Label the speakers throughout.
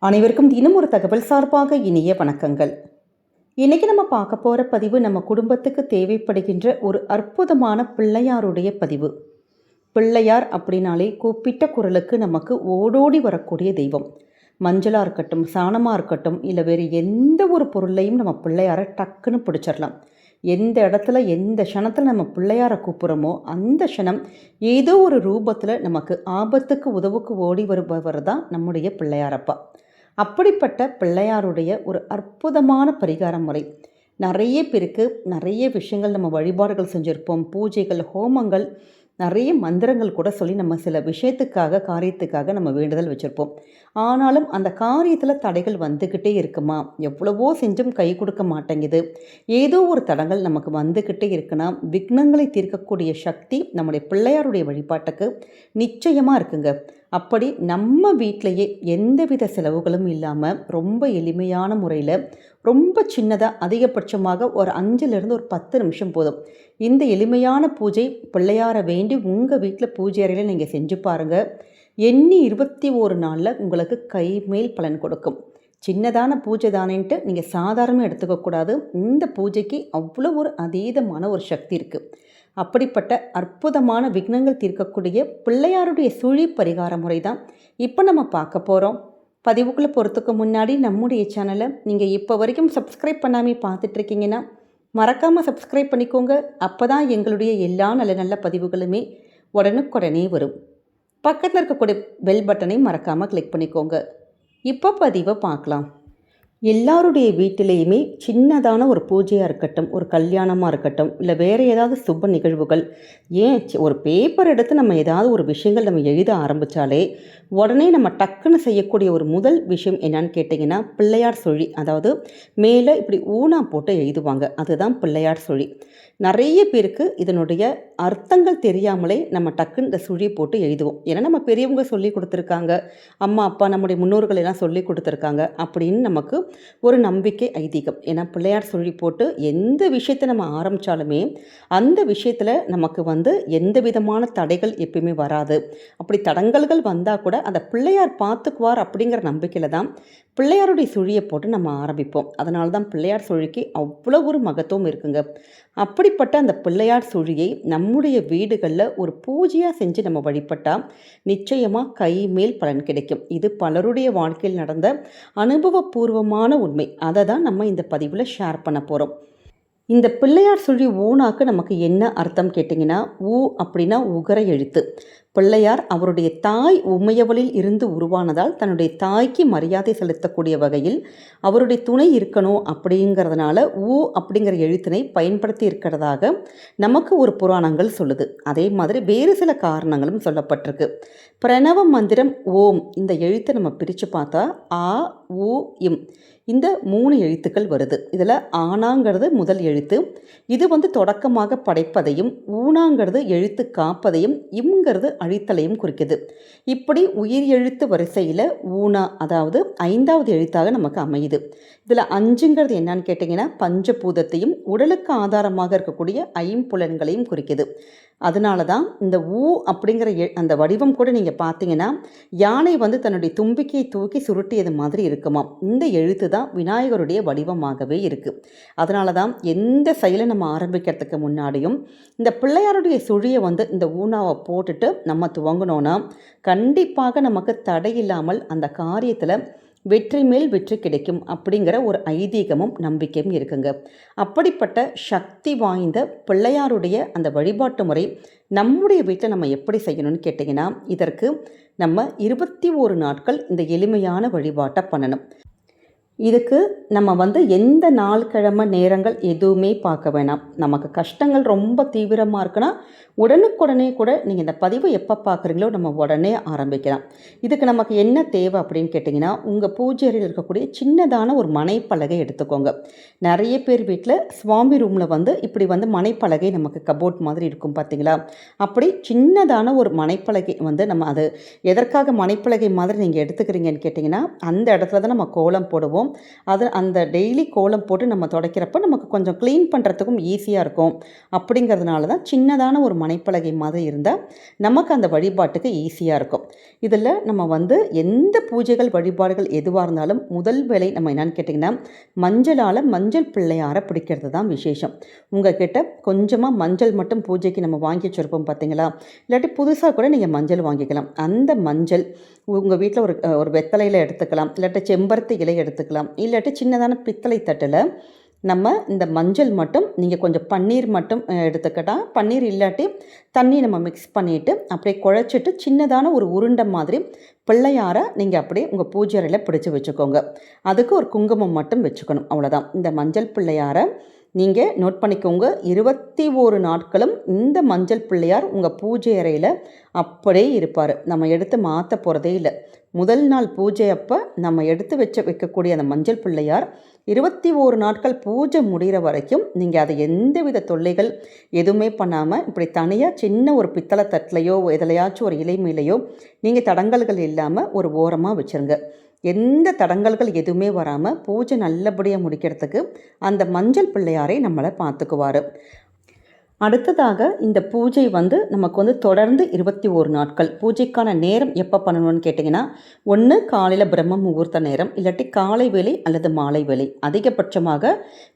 Speaker 1: அனைவருக்கும் தினம் ஒரு தகவல் சார்பாக இனிய வணக்கங்கள். இன்னைக்கு நம்ம பார்க்க போகிற பதிவு நம்ம குடும்பத்துக்கு தேவைப்படுகின்ற ஒரு அற்புதமான பிள்ளையாருடைய பதிவு. பிள்ளையார் அப்படின்னாலே கூப்பிட்ட குரலுக்கு நமக்கு ஓடோடி வரக்கூடிய தெய்வம். மஞ்சளாக இருக்கட்டும், சாணமாக இருக்கட்டும், இல்லை வேறு எந்த ஒரு பொருளையும் நம்ம பிள்ளையாரை டக்குன்னு பிடிச்சிடலாம். எந்த இடத்துல எந்த க்ஷணத்தில் நம்ம பிள்ளையாரை கூப்பிட்றோமோ அந்த க்ஷணம் ஏதோ ஒரு ரூபத்தில் நமக்கு ஆபத்துக்கு உதவுக்கு ஓடி வருபவர் தான் நம்முடைய பிள்ளையாரப்பா. அப்படிப்பட்ட பிள்ளையாருடைய ஒரு அற்புதமான பரிகார முறை. நிறைய பேருக்கு நிறைய விஷயங்கள் நம்ம வழிபாடுகள் செஞ்சுருப்போம். பூஜைகள், ஹோமங்கள், நிறைய மந்திரங்கள் கூட சொல்லி நம்ம சில விஷயத்துக்காக, காரியத்துக்காக நம்ம வேண்டுதல் வச்சுருப்போம். ஆனாலும் அந்த காரியத்தில் தடைகள் வந்துக்கிட்டே இருக்குமா? எவ்வளவோ செஞ்சும் கை கொடுக்க மாட்டேங்குது. ஏதோ ஒரு தடங்கள் நமக்கு வந்துக்கிட்டே இருக்குன்னா, விக்னங்களை தீர்க்கக்கூடிய சக்தி நம்முடைய பிள்ளையாருடைய வழிபாட்டுக்கு நிச்சயமாக இருக்குங்க. அப்படி நம்ம வீட்டிலையே எந்தவித செலவுகளும் இல்லாமல் ரொம்ப எளிமையான முறையில், ரொம்ப சின்னதாக, அதிகபட்சமாக ஒரு 5லிருந்து ஒரு 10 நிமிஷம் போதும். இந்த எளிமையான பூஜை பிள்ளையாரை வேண்டி உங்கள் வீட்டில் பூஜை அறையில் நீங்கள் செஞ்சு பாருங்கள். எண்ணி 21 நாளில் உங்களுக்கு கைமேல் பலன் கொடுக்கும். சின்னதான பூஜை தானேன்ட்டு நீங்கள் சாதாரணமாக எடுத்துக்கக்கூடாது. இந்த பூஜைக்கு அவ்வளோ ஒரு அதீதமான ஒரு சக்தி இருக்குது. அப்படிப்பட்ட அற்புதமான விக்னங்கள் தீர்க்கக்கூடிய பிள்ளையாருடைய சுழி பரிகார முறை தான் இப்போ நம்ம பார்க்க போகிறோம். பதிவுக்குள்ளே போகிறதுக்கு முன்னாடி நம்முடைய சேனலை நீங்கள் இப்போ வரைக்கும் சப்ஸ்கிரைப் பண்ணாமல் பார்த்துட்ருக்கீங்கன்னா மறக்காமல் சப்ஸ்கிரைப் பண்ணிக்கோங்க. அப்போ தான் எங்களுடைய எல்லா நல்ல நல்ல பதிவுகளுமே உடனுக்குடனே வரும். பக்கத்தில் இருக்கக்கூடிய பெல் பட்டனையும் மறக்காமல் கிளிக் பண்ணிக்கோங்க. இப்போ பதிவை பார்க்கலாம். எல்லாருடைய வீட்டிலையுமே சின்னதான ஒரு பூஜையாக இருக்கட்டும், ஒரு கல்யாணமாக இருக்கட்டும், இல்லை வேறு ஏதாவது சுப நிகழ்வுகள், ஏன் ஒரு பேப்பர் எடுத்து நம்ம ஏதாவது ஒரு விஷயங்கள் நம்ம எழுத ஆரம்பித்தாலே உடனே நம்ம டக்குன்னு செய்யக்கூடிய ஒரு முதல் விஷயம் என்னன்னு கேட்டிங்கன்னா பிள்ளையார் சுழி. அதாவது மேலே இப்படி ஊனா போட்டு எழுதுவாங்க, அதுதான் பிள்ளையார் சுழி. நிறைய பேருக்கு இதனுடைய அர்த்தங்கள் தெரியாமலே நம்ம டக்குன்னு இந்த சுழி போட்டு எழுதுவோம். ஏன்னா நம்ம பெரியவங்க சொல்லி கொடுத்துருக்காங்க, அம்மா அப்பா நம்முடைய முன்னோர்கள் எல்லாம் சொல்லி கொடுத்துருக்காங்க அப்படின்னு நமக்கு ஒரு நம்பிக்கை, ஐதீகம். ஏன்னா பிள்ளையார் சுழி போட்டு எந்த விஷயத்தை நம்ம ஆரம்பித்தாலுமே அந்த விஷயத்தில் நமக்கு எந்த விதமான தடைகள் எப்பயுமே வராது. அப்படி தடங்கல்கள் வந்தால் கூட அந்த பிள்ளையார் பார்த்துக்குவார் அப்படிங்கிற நம்பிக்கையில் தான் பிள்ளையாருடைய சுழியை போட்டு நம்ம ஆரம்பிப்போம். அதனால தான் பிள்ளையார் சுழிக்கு அவ்வளோ ஒரு மகத்துவம் இருக்குங்க. அப்படிப்பட்ட அந்த பிள்ளையார் சுழியை நம்முடைய வீடுகளில் ஒரு பூஜையாக செஞ்சு நம்ம வழிபட்டால் நிச்சயமாக கை மேல் பலன் கிடைக்கும். இது பலருடைய வாழ்க்கையில் நடந்த அனுபவபூர்வமான உண்மை. அதை தான் நம்ம இந்த பதிவில் ஷேர் பண்ண போகிறோம். இந்த பிள்ளையார் சுழி ஊனாக்கு நமக்கு என்ன அர்த்தம் கேட்டிங்கன்னா, ஊ அப்படின்னா உகர எழுத்து. பிள்ளையார் அவருடைய தாய் உமையவளில் இருந்து உருவானதால் தன்னுடைய தாய்க்கு மரியாதை செலுத்தக்கூடிய வகையில் அவருடைய துணை இருக்கணும் அப்படிங்கிறதுனால ஊ அப்படிங்கிற எழுத்தினை பயன்படுத்தி இருக்கிறதாக நமக்கு ஒரு புராணங்கள் சொல்லுது. அதே மாதிரி வேறு சில காரணங்களும் சொல்லப்பட்டிருக்கு. பிரணவ மந்திரம் ஓம், இந்த எழுத்தை நம்ம பிரித்து பார்த்தா ஆ ஊ இம், இந்த 3 எழுத்துக்கள் வருது. இதில் ஆனாங்கிறது முதல் எழுத்து. இது தொடக்கமாக படைப்பதையும், ஊனாங்கிறது எழுத்து காப்பதையும், இம்ங்கிறது அழித்தலையும் குறிக்குது. இப்படி உயிர் எழுத்து வரிசையில் ஊனா அதாவது 5வது எழுத்தாக நமக்கு அமையுது. இதில் 5ங்கிறது என்னன்னு கேட்டிங்கன்னா பஞ்சபூதத்தையும் உடலுக்கு ஆதாரமாக இருக்கக்கூடிய 5 குறிக்குது. அதனால தான் இந்த ஊ அப்படிங்கிற அந்த வடிவம் கூட நீங்கள் பார்த்தீங்கன்னா யானை தன்னுடைய தும்பிக்கையை தூக்கி சுருட்டியது மாதிரி இருக்குமாம். இந்த எழுத்து தான் விநாயகருடைய வடிவமாகவே இருக்குது. அதனால தான் எந்த செயலை நம்ம ஆரம்பிக்கிறதுக்கு முன்னாடியும் இந்த பிள்ளையாருடைய சுழியை இந்த ஊனாவை போட்டுட்டு நம்ம துவங்கினோன்னா கண்டிப்பாக நமக்கு தடையில்லாமல் அந்த காரியத்தில் வெற்றி மேல் வெற்றி கிடைக்கும் அப்படிங்கிற ஒரு ஐதீகமும் நம்பிக்கையும் இருக்குங்க. அப்படிப்பட்ட சக்தி வாய்ந்த பிள்ளையாருடைய அந்த வழிபாட்டு முறை நம்முடைய வீட்டில் நம்ம எப்படி செய்யணும்னு கேட்டிங்கன்னா, இதற்கு நம்ம 21 நாட்கள் இந்த எளிமையான வழிபாட்டை பண்ணணும். இதுக்கு நம்ம எந்த நாள் கிழமை நேரங்கள் எதுவுமே பார்க்க வேணாம். நமக்கு கஷ்டங்கள் ரொம்ப தீவிரமாக இருக்குன்னா உடனுக்குடனே கூட நீங்கள் இந்த பதிவை எப்போ பார்க்குறீங்களோ நம்ம உடனே ஆரம்பிக்கலாம். இதுக்கு நமக்கு என்ன தேவை அப்படின்னு கேட்டிங்கன்னா, உங்கள் பூஜை அறையில் இருக்கக்கூடிய சின்னதான ஒரு மனைப்பலகை எடுத்துக்கோங்க. நிறைய பேர் வீட்டில் சுவாமி ரூமில் இப்படி மனைப்பலகை நமக்கு கபோர்ட் மாதிரி இருக்கும் பார்த்தீங்களா? அப்படி சின்னதான ஒரு மனைப்பலகை நம்ம அது எதற்காக மனைப்பலகை மாதிரி நீங்கள் எடுத்துக்கிறீங்கன்னு கேட்டிங்கன்னா, அந்த இடத்துல தான் நம்ம கோலம் போடுவோம். அது அந்த டெய்லி கோலம் போட்டு நம்ம துடைக்கிறப்ப நமக்கு கொஞ்சம் க்ளீன் பண்ணுறதுக்கும் ஈஸியாக இருக்கும். அப்படிங்கிறதுனால தான் சின்னதான ஒரு மனைப்பலகை மாதிரி இருந்தால் நமக்கு அந்த வழிபாட்டுக்கு ஈஸியாக இருக்கும். இதில் நம்ம வந்து எந்த பூஜைகள் வழிபாடுகள் எதுவாக இருந்தாலும் முதல் வேலை நம்ம என்னென்னு கேட்டிங்கன்னா, மஞ்சளால் மஞ்சள் பிள்ளையாரை பிடிக்கிறது தான் விசேஷம். உங்கள் கிட்ட கொஞ்சமாக மஞ்சள் மட்டும் பூஜைக்கு நம்ம வாங்கி வச்சுருப்போம் பார்த்தீங்களா, இல்லாட்டி புதுசாக கூட நீங்கள் மஞ்சள் வாங்கிக்கலாம். அந்த மஞ்சள் உங்கள் வீட்டில் ஒரு வெத்தலையில் எடுத்துக்கலாம், இல்லாட்டி செம்பருத்தி இலை எடுத்துக்கலாம், இல்லாட்டி சின்னதான பித்தளை தட்டில் நம்ம இந்த மஞ்சள் மட்டும் நீங்கள் கொஞ்சம் பன்னீர் மட்டும் எடுத்துக்கிட்டால், பன்னீர் இல்லாட்டி தண்ணி நம்ம மிக்ஸ் பண்ணிவிட்டு அப்படியே குழைச்சிட்டு சின்னதான ஒரு உருண்டை மாதிரி பிள்ளையாரை நீங்கள் அப்படியே உங்கள் பூஜை அறையில் பிடிச்சி வச்சுக்கோங்க. அதுக்கு ஒரு குங்குமம் மட்டும் வச்சுக்கணும், அவ்வளோதான். இந்த மஞ்சள் பிள்ளையாரை நீங்கள் நோட் பண்ணிக்கோங்க. 21 நாட்களும் இந்த மஞ்சள் பிள்ளையார் உங்கள் பூஜை அறையில் அப்படியே இருப்பார். நம்ம எடுத்து மாற்ற போகிறதே இல்லை. முதல் நாள் பூஜை அப்போ நம்ம எடுத்து வைக்கக்கூடிய அந்த மஞ்சள் பிள்ளையார் 21 நாட்கள் பூஜை முடிகிற வரைக்கும் நீங்கள் அதை எந்தவித தொல்லைகள் எதுவுமே பண்ணாமல் இப்படி தனியாக சின்ன ஒரு பித்தளை தட்டிலையோ எதுலையாச்சும் ஒரு இலை மேலேயோ நீங்கள் தடங்கல்கள் இல்லாமல் ஒரு ஓரமாக வச்சுருங்க. எந்த தடங்கல்கள் எதுவுமே வராமல் பூஜை நல்லபடியாக முடிக்கிறதுக்கு அந்த மஞ்சள் பிள்ளையாரை நம்மளை பார்த்துக்குவார். அடுத்ததாக இந்த பூஜை வந்து நமக்கு வந்து தொடர்ந்து 21 நாட்கள். பூஜைக்கான நேரம் எப்போ பண்ணணும்னு கேட்டிங்கன்னா, ஒன்று காலையில் பிரம்ம முகூர்த்த நேரம், இல்லாட்டி காலை வேலை அல்லது மாலை வேலை. அதிகபட்சமாக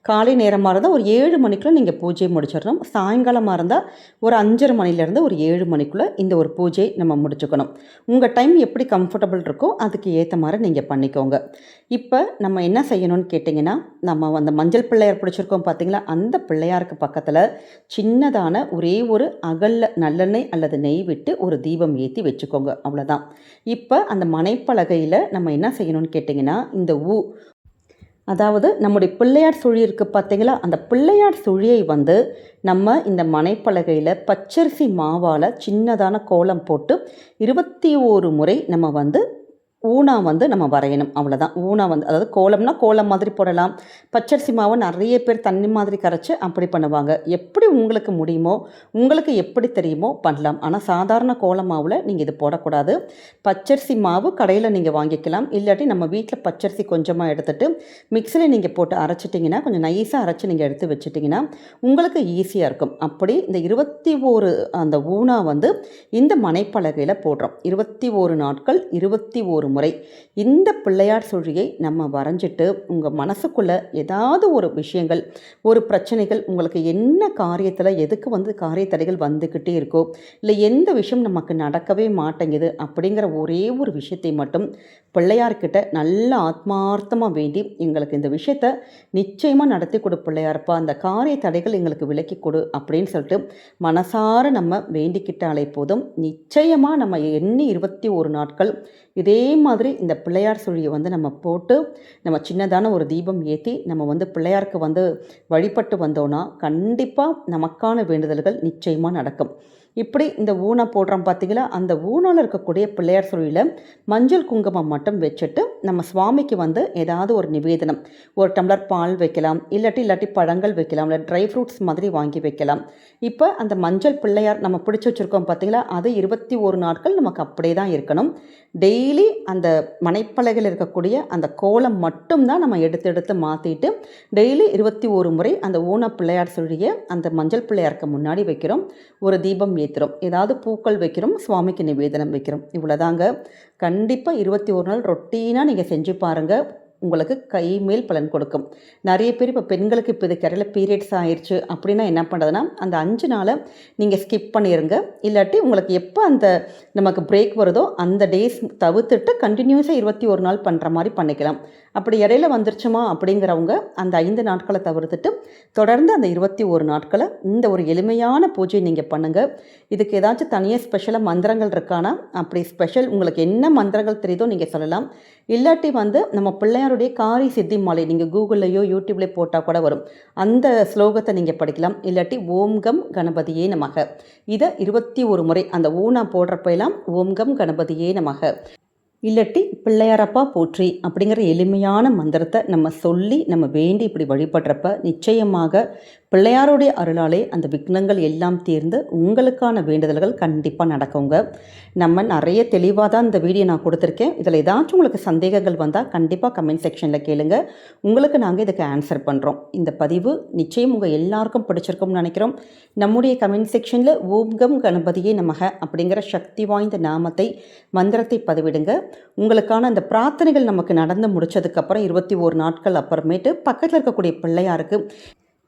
Speaker 1: காலை நேரமாக இருந்தால் ஒரு 7 மணிக்குள்ளே நீங்கள் பூஜையை முடிச்சிடணும். சாயங்காலமாக இருந்தால் ஒரு 5:30 மணிலேருந்து ஒரு 7 மணிக்குள்ளே இந்த ஒரு பூஜை நம்ம முடிச்சுக்கணும். உங்கள் டைம் எப்படி கம்ஃபர்டபுள் இருக்கோ அதுக்கு ஏற்ற மாதிரி நீங்கள் பண்ணிக்கோங்க. இப்போ நம்ம என்ன செய்யணும்னு கேட்டிங்கன்னா, நம்ம அந்த மஞ்சள் பிள்ளையார் பிடிச்சிருக்கோம் பார்த்தீங்களா, அந்த பிள்ளையாருக்கு பக்கத்தில் சின்னதான ஒரே ஒரு அகல்ல நல்லெண்ணெய் அல்லது நெய் விட்டு ஒரு தீபம் ஏற்றி வச்சுக்கோங்க, அவ்வளோதான். இப்போ அந்த மனைப்பலகையில் நம்ம என்ன செய்யணும்னு கேட்டிங்கன்னா, இந்த அதாவது நம்முடைய பிள்ளையார் சுழி இருக்குது பார்த்தீங்களா, அந்த பிள்ளையார் சுழியை வந்து நம்ம இந்த மனைப்பலகையில் பச்சரிசி மாவால் சின்னதான கோலம் போட்டு 21 முறை நம்ம வந்து ஊனா வந்து நம்ம வரையணும், அவ்வளோதான். ஊனா வந்து அதாவது கோலம்னா கோலம் மாதிரி போடலாம். பச்சரிசி மாவை நிறைய பேர் தண்ணி மாதிரி கரைச்சி அப்படி பண்ணுவாங்க. எப்படி உங்களுக்கு முடியுமோ, உங்களுக்கு எப்படி தெரியுமோ பண்ணலாம். ஆனால் சாதாரண கோலம் மாவில் நீங்கள் இது போடக்கூடாது. பச்சரிசி மாவு கடையில் நீங்கள் வாங்கிக்கலாம், இல்லாட்டி நம்ம வீட்டில் பச்சரிசி கொஞ்சமாக எடுத்துகிட்டு மிக்சியில் நீங்கள் போட்டு அரைச்சிட்டிங்கன்னா, கொஞ்சம் நைஸாக அரைச்சி நீங்கள் எடுத்து வச்சுட்டிங்கன்னா உங்களுக்கு ஈஸியாக இருக்கும். அப்படி இந்த 21 அந்த ஊனா வந்து இந்த மனைப்பலகையில் போடுறோம். 21 நாட்கள் 21 முறை இந்த பிள்ளையார் சுழியை நம்ம வரைஞ்சிட்டு உங்கள் மனசுக்குள்ளே ஏதாவது ஒரு விஷயங்கள், ஒரு பிரச்சனைகள், உங்களுக்கு என்ன காரியத்தில் எதுக்கு வந்து காரிய தடைகள் வந்துக்கிட்டே இருக்கோ, இல்லை எந்த விஷயம் நமக்கு நடக்கவே மாட்டேங்குது அப்படிங்கிற ஒரே ஒரு விஷயத்தை மட்டும் பிள்ளையார்கிட்ட நல்ல ஆத்மார்த்தமாக வேண்டி, எங்களுக்கு இந்த விஷயத்தை நிச்சயமாக நடத்தி கொடு பிள்ளையார்ப்பா, அந்த காரிய தடைகள் எங்களுக்கு விலக்கி கொடு அப்படின்னு சொல்லிட்டு மனசார நம்ம வேண்டிக்கிட்டாலே போதும். நிச்சயமாக நம்ம எண்ணி 21 நாட்கள் இதே மாதிரி இந்த பிள்ளையார் சுழியை வந்து நம்ம போட்டு நம்ம சின்னதான ஒரு தீபம் ஏற்றி நம்ம வந்து பிள்ளையாருக்கு வந்து வழிபட்டு வந்தோன்னா கண்டிப்பாக நமக்கான வேண்டுதல்கள் நிச்சயமாக நடக்கும். இப்படி இந்த ஊனை போடுறோம் பார்த்தீங்களா, அந்த ஊனால் இருக்கக்கூடிய பிள்ளையார் சுழியில் மஞ்சள் குங்குமம் மட்டும் வச்சுட்டு நம்ம சுவாமிக்கு வந்து ஏதாவது ஒரு நிவேதனம், ஒரு டம்ளர் பால் வைக்கலாம், இல்லாட்டி பழங்கள் வைக்கலாம், இல்லை ட்ரை ஃப்ரூட்ஸ் மாதிரி வாங்கி வைக்கலாம். இப்போ அந்த மஞ்சள் பிள்ளையார் நம்ம பிடிச்சி வச்சுருக்கோம் பார்த்தீங்களா, அது 21 நாட்கள் நமக்கு அப்படியே தான் இருக்கணும். டெய்லி அந்த மனைப்பலகையில் இருக்கக்கூடிய அந்த கோலம் மட்டும்தான் நம்ம எடுத்து மாற்றிட்டு டெய்லி 21 முறை அந்த ஊன பிள்ளையார் சுழியை அந்த மஞ்சள் பிள்ளையாருக்கு முன்னாடி வைக்கிறோம், ஒரு தீபம் ஏற்றுறோம், ஏதாவது பூக்கள் வைக்கிறோம், சுவாமிக்கு நிவேதனம் வைக்கிறோம். இவ்வளோதாங்க. கண்டிப்பாக 21 நாள் ரொட்டீனாக நீங்கள் செஞ்சு பாருங்கள், உங்களுக்கு கை மேல் பலன் கொடுக்கும். நிறைய பேர் இப்போ பெண்களுக்கு இப்போ இது கரையில் பீரியட்ஸ் ஆயிடுச்சு அப்படின்னா என்ன பண்ணுறதுன்னா, அந்த 5 நாளை நீங்கள் ஸ்கிப் பண்ணிடுங்க. இல்லாட்டி உங்களுக்கு எப்போ அந்த நமக்கு பிரேக் வருதோ அந்த டேஸ் தவிர்த்துட்டு கண்டினியூஸாக 21 நாள் பண்ணுற மாதிரி பண்ணிக்கலாம். அப்படி இடையில வந்துருச்சுமா அப்படிங்கிறவங்க அந்த 5 நாட்களை தவிர்த்துட்டு தொடர்ந்து அந்த 21 நாட்களை இந்த ஒரு எளிமையான பூஜை நீங்கள் பண்ணுங்கள். இதுக்கு ஏதாச்சும் தனியாக ஸ்பெஷலாக மந்திரங்கள் இருக்கானா, அப்படி ஸ்பெஷல் உங்களுக்கு என்ன மந்திரங்கள் தெரியுதோ நீங்கள் சொல்லலாம். இல்லாட்டி வந்து நம்ம பிள்ளையாருடைய காரி சித்தி மாலை நீங்கள் கூகுள்லையோ யூடியூப்லேயோ போட்டால் கூட வரும், அந்த ஸ்லோகத்தை நீங்கள் படிக்கலாம். இல்லாட்டி ஓம் கம் கணபதியே நமக, இதை 21 முறை அந்த ஊனா போடுறப்ப எல்லாம் ஓம் கம் கணபதியே நமக, இல்லாட்டி பிள்ளையாரப்பா போற்றி அப்படிங்கிற எளிமையான மந்திரத்தை நம்ம சொல்லி நம்ம வேண்டி இப்படி வழிபடுறப்ப நிச்சயமாக பிள்ளையாருடைய அருளாலே அந்த விக்னங்கள் எல்லாம் தீர்ந்து உங்களுக்கான வேண்டுதல்கள் கண்டிப்பாக நடக்குங்க. நம்ம நிறைய தெளிவாக தான் இந்த வீடியோ நான் கொடுத்துருக்கேன். இதில் ஏதாச்சும் உங்களுக்கு சந்தேகங்கள் வந்தால் கண்டிப்பாக கமெண்ட் செக்ஷனில் கேளுங்க. உங்களுக்கு நாங்கள் இதுக்கு ஆன்சர் பண்ணுறோம். இந்த பதிவு நிச்சயம் உங்கள் எல்லாருக்கும் பிடிச்சிருக்கும்னு நினைக்கிறோம். நம்முடைய கமெண்ட் செக்ஷனில் ஓம் கம் கணபதியே நமக அப்படிங்கிற சக்தி வாய்ந்த நாமத்தை மந்திரத்தை பதிவிடுங்க. உங்களுக்கான அந்த பிரார்த்தனைகள் நமக்கு நடந்து முடிச்சதுக்கப்புறம் 21 நாட்கள் அப்புறமேட்டு பக்கத்தில் இருக்கக்கூடிய பிள்ளையாருக்கு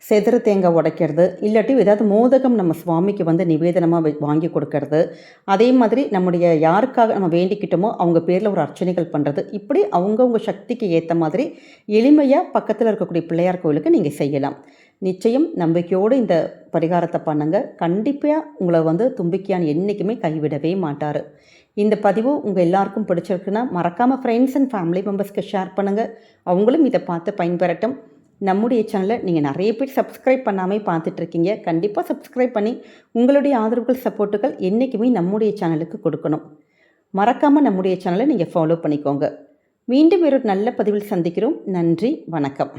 Speaker 1: செதறு தேங்காய் உடைக்கிறது, இல்லாட்டி ஏதாவது மோதகம் நம்ம சுவாமிக்கு வந்து நிவேதனமாக வாங்கி கொடுக்கறது, அதே மாதிரி நம்முடைய யாருக்காக நம்ம வேண்டிக்கிட்டோமோ அவங்க பேரில் ஒரு அர்ச்சனைகள் பண்ணுறது, இப்படி அவங்கவுங்க சக்திக்கு ஏற்ற மாதிரி எளிமையாக பக்கத்தில் இருக்கக்கூடிய பிள்ளையார் கோவிலுக்கு நீங்கள் செய்யலாம். நிச்சயம் நம்பிக்கையோடு இந்த பரிகாரத்தை பண்ணுங்க. கண்டிப்பாக உங்களை வந்து தும்பிக்கையான் என்றைக்குமே கைவிடவே மாட்டார். இந்த பதிவு உங்கள் எல்லாருக்கும் பிடிச்சிருக்குன்னா மறக்காமல் ஃப்ரெண்ட்ஸ் அண்ட் ஃபேமிலி மெம்பர்ஸ்க்கு ஷேர் பண்ணுங்கள். அவங்களும் இதை பார்த்து பயன்பெறட்டும். நம்முடைய சேனலை நீங்கள் நிறைய பேர் சப்ஸ்கிரைப் பண்ணாமல் பார்த்துட்ருக்கீங்க. கண்டிப்பாக சப்ஸ்கிரைப் பண்ணி உங்களுடைய ஆதரவுகள் சப்போர்ட்டுகள் என்றைக்குமே நம்முடைய சேனலுக்கு கொடுக்கணும். மறக்காமல் நம்முடைய சேனலை நீங்கள் ஃபாலோ பண்ணிக்கோங்க. மீண்டும் வேறொரு நல்ல பதிவில் சந்திக்கிறோம். நன்றி, வணக்கம்.